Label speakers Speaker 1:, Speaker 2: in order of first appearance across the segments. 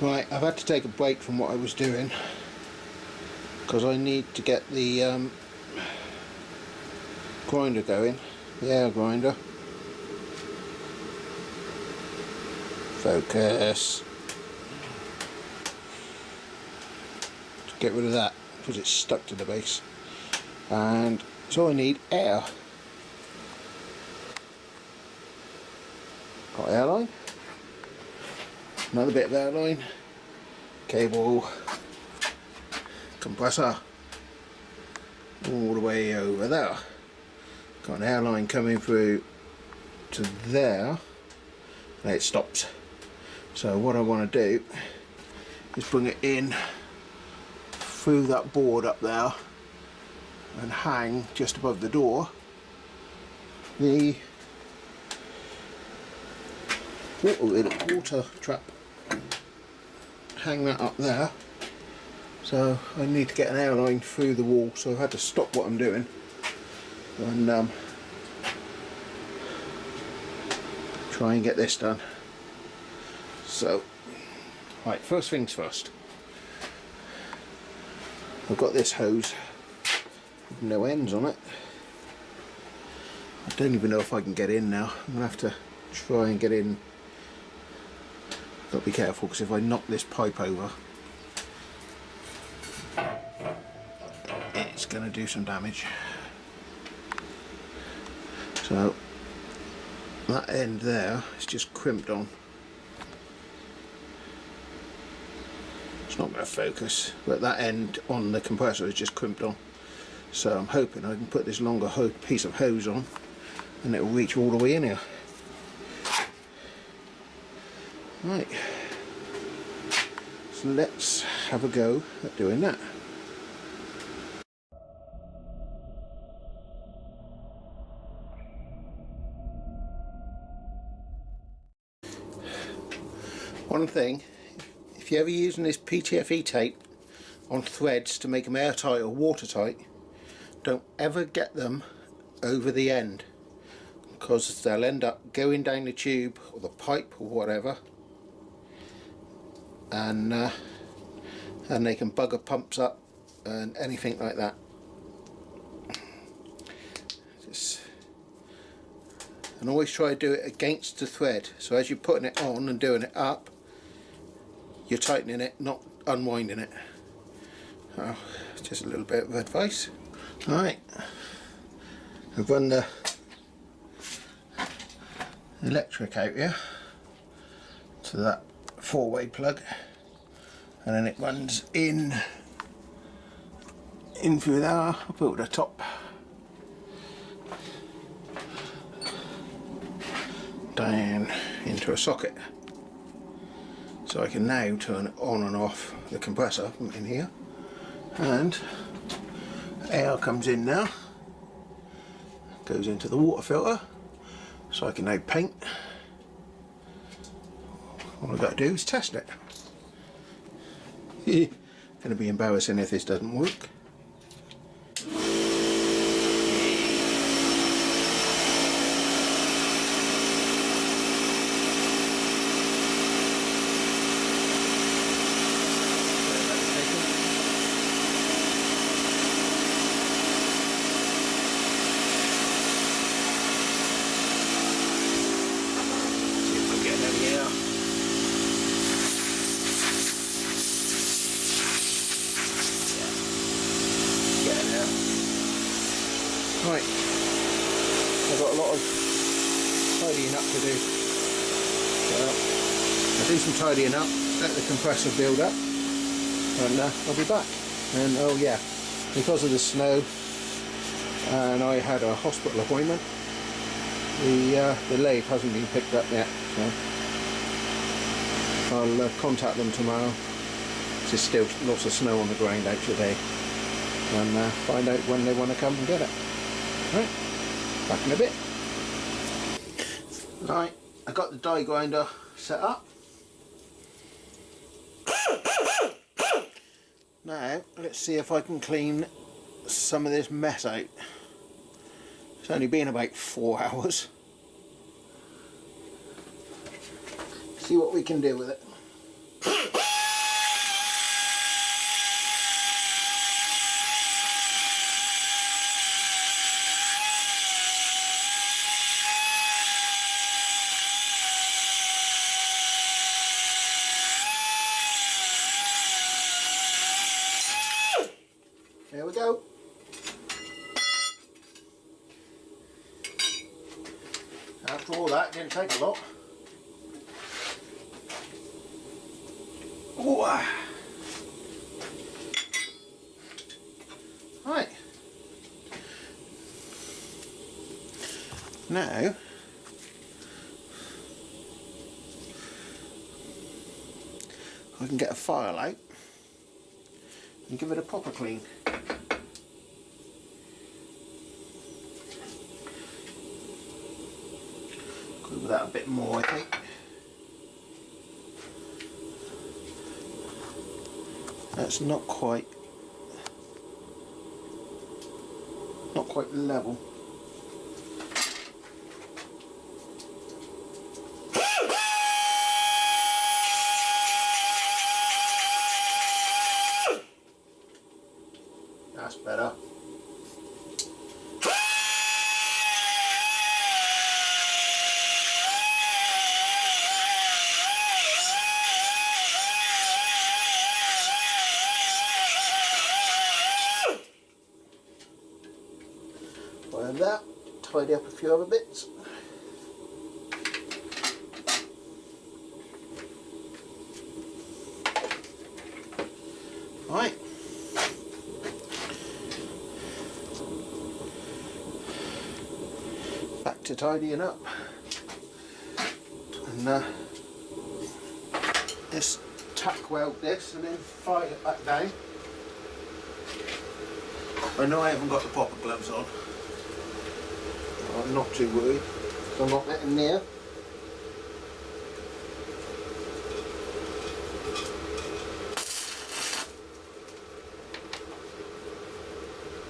Speaker 1: Right, I've had to take a break from what I was doing because I need to get the grinder going, the air grinder. Focus. To get rid of that because it's stuck to the base, and so I need air. Got airline, another bit of airline, cable, compressor, all the way over there. Got an airline coming through to there, and it stops. So what I want to do is bring it in through that board up there and hang just above the door the water trap. Hang that up there. So I need to get an airline through the wall, so I've had to stop what I'm doing and try and get this done. So, right, first things first. I've got this hose with no ends on it. I don't even know if I can get in now. I'm gonna have to try and get in. Got to be careful, because if I knock this pipe over, it's going to do some damage. So that end there is just crimped on. It's not going to focus, but that end on the compressor is just crimped on. So I'm hoping I can put this longer piece of hose on and it will reach all the way in here. Right, so let's have a go at doing that. One thing, if you're ever using this PTFE tape on threads to make them airtight or watertight, don't ever get them over the end, because they'll end up going down the tube or the pipe or whatever, and they can bugger pumps up and anything like that. And always try to do it against the thread, so as you're putting it on and doing it up, you're tightening it, not unwinding it. Just a little bit of advice. Alright, I've run the electric out here to that 4-way plug, and then it runs in through there up over the top, down into a socket. So I can now turn it on and off the compressor from in here, and air comes in now, goes into the water filter, so I can now paint. All I've got to do is test it. Going to be embarrassing if this doesn't work. Right, I've got a lot of tidying up to do. So I'll do some tidying up, let the compressor build up, and I'll be back. And oh yeah, because of the snow and I had a hospital appointment, the lathe hasn't been picked up yet, so I'll contact them tomorrow. There's still lots of snow on the ground out today, and find out when they want to come and get it. Right, back in a bit. Right, I got the die grinder set up. Now, let's see if I can clean some of this mess out. It's only been about 4 hours. See what we can do with it. There we go. After all that, it didn't take a lot. Ooh. Right. Now, I can get a file out and give it a proper clean. Go with that a bit more, I think. That's not quite level. That's better. Like that, tidy up a few other bits. Right. Back to tidying up. And just tack weld this and then file it back down. I know I haven't got the proper gloves on. I'm not too worried, so I'm not getting near.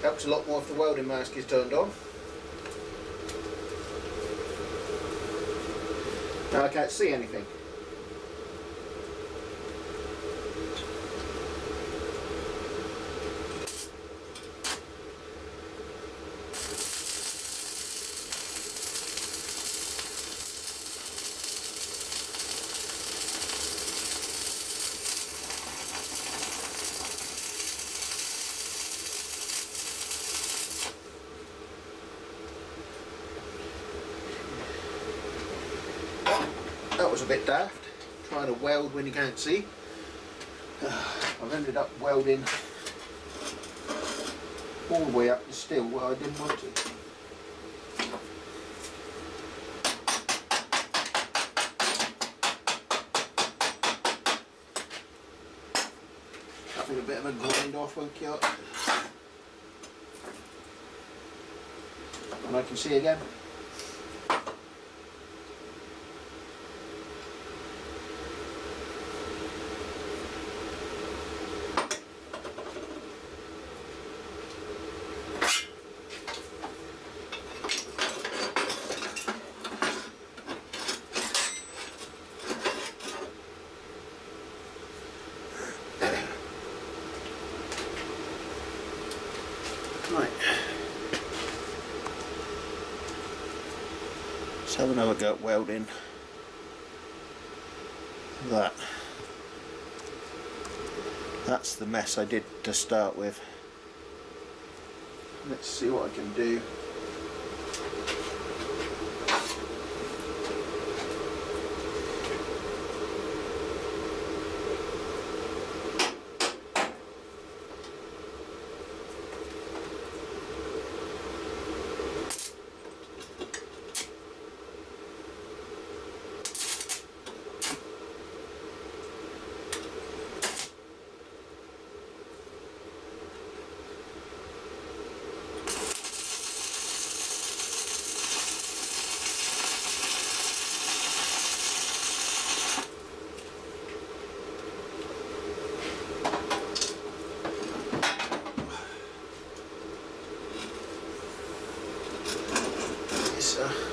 Speaker 1: Helps a lot more if the welding mask is turned on. Now I can't see anything. That was a bit daft, trying to weld when you can't see. I've ended up welding all the way up the steel where I didn't want to. Having a bit of a grind off, won't you? And I can see again. Right. Let's have another go at welding that. That's the mess I did to start with. Let's see what I can do.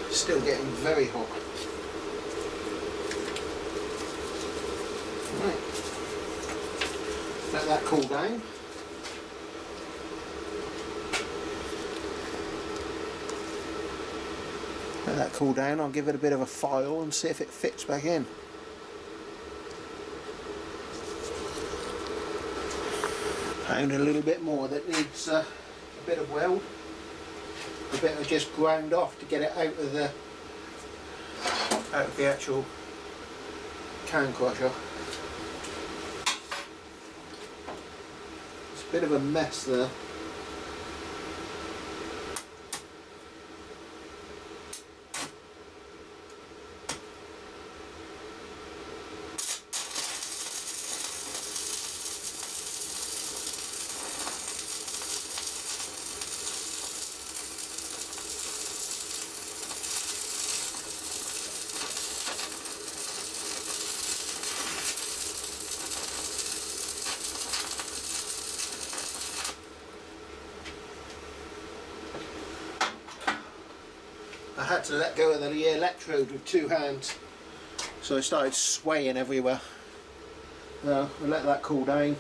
Speaker 1: Still getting very hot. Right. Let that cool down. Let that cool down. I'll give it a bit of a file and see if it fits back in. Found a little bit more that needs a bit of weld. A bit of just ground off to get it out of the actual can crusher. It's a bit of a mess there. I had to let go of the electrode with 2 hands, so I started swaying everywhere. Now I let that cool down,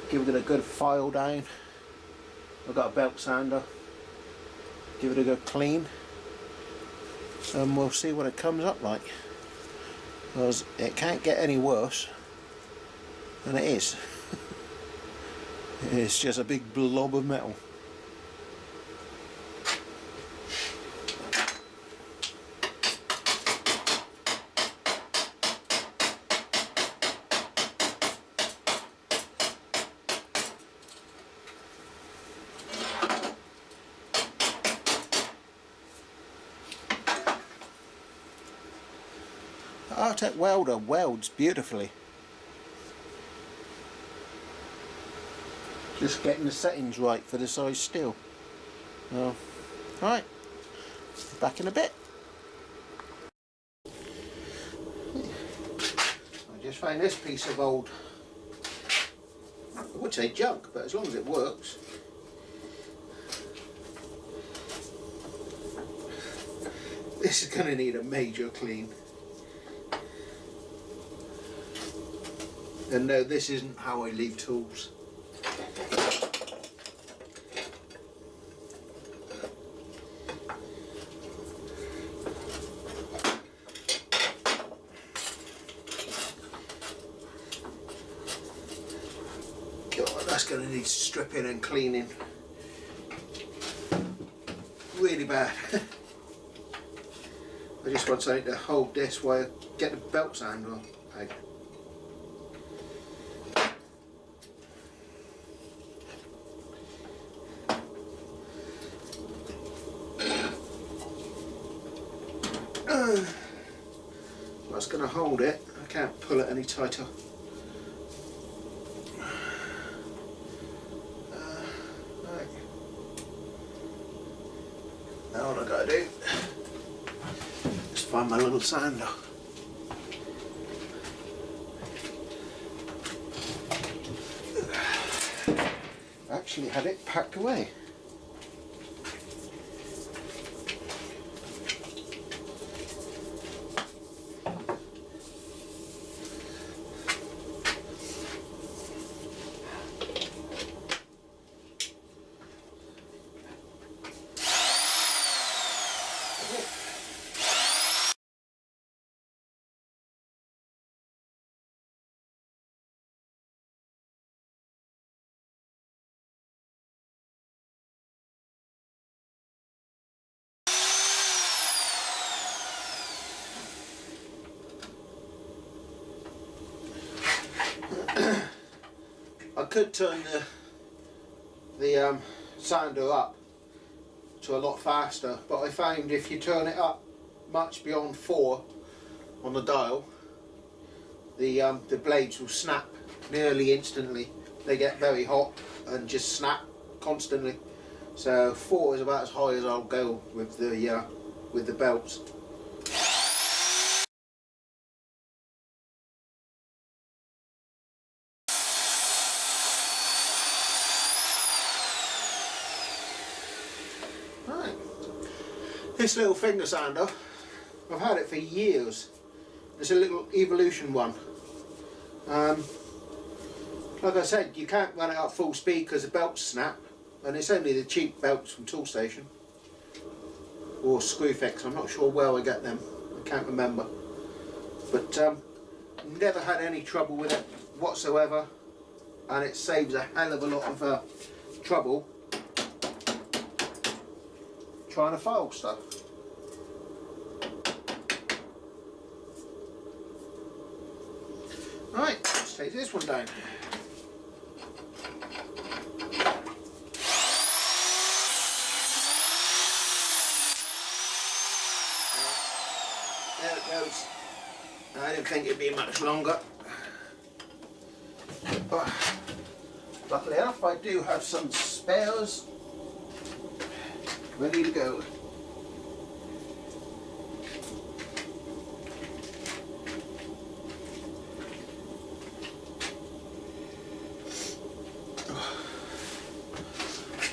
Speaker 1: give it a good file down. I've got a belt sander, give it a good clean, and we'll see what it comes up like, because it can't get any worse than it is. It's just a big blob of metal. The Artec welder welds beautifully. Just getting the settings right for the size steel. Right, back in a bit. I just found this piece of old, I would say junk, but as long as it works. This is going to need a major clean. And no, this isn't how I leave tools. God, that's going to need stripping and cleaning. Really bad. I just want something to hold this while I get the belt sander out. That's going to hold it. I can't pull it any tighter. Right. Now what I've got to do is find my little sander. I actually had it packed away. I could turn the sander up to a lot faster, but I found if you turn it up much beyond 4 on the dial, the blades will snap nearly instantly. They get very hot and just snap constantly. So 4 is about as high as I'll go with the belts. This little finger sander, I've had it for years. It's a little Evolution one. Like I said, you can't run it up full speed because the belts snap, and it's only the cheap belts from Toolstation or Screwfix. I'm not sure where I get them. I can't remember. But never had any trouble with it whatsoever. and it saves a hell of a lot of trouble trying to file stuff. Right, let's take this one down. There it goes. I didn't think it'd be much longer. But luckily enough, I do have some spares ready to go.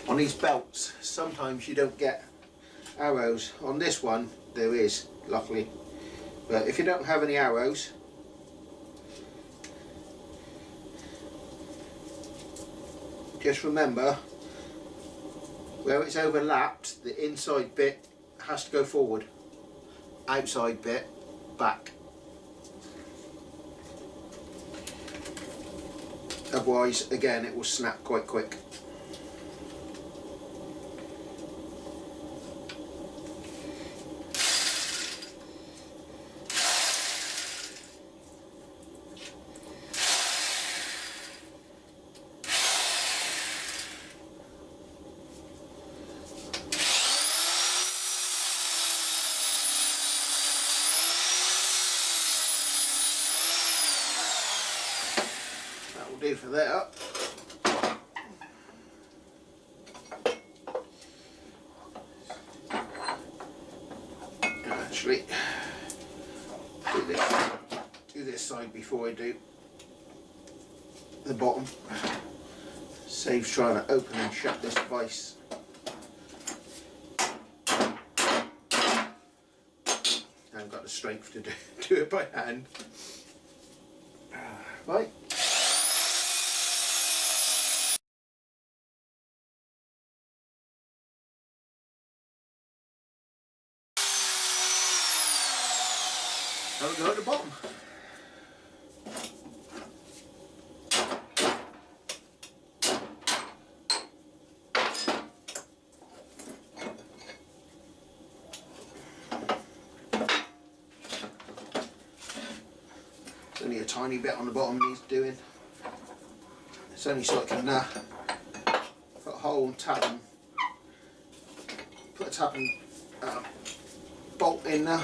Speaker 1: On these belts, sometimes you don't get arrows. On this one, there is, luckily. But if you don't have any arrows, just remember, where it's overlapped, the inside bit has to go forward, outside bit back. Otherwise, again, it will snap quite quick. Do for that. Actually, do this side before I do the bottom. Saves trying to open and shut this device. I haven't got the strength to do it by hand. Right. I'll go at the bottom. There's only a tiny bit on the bottom needs doing. It's only so I can put a hole and tap and put a tap and bolt in there.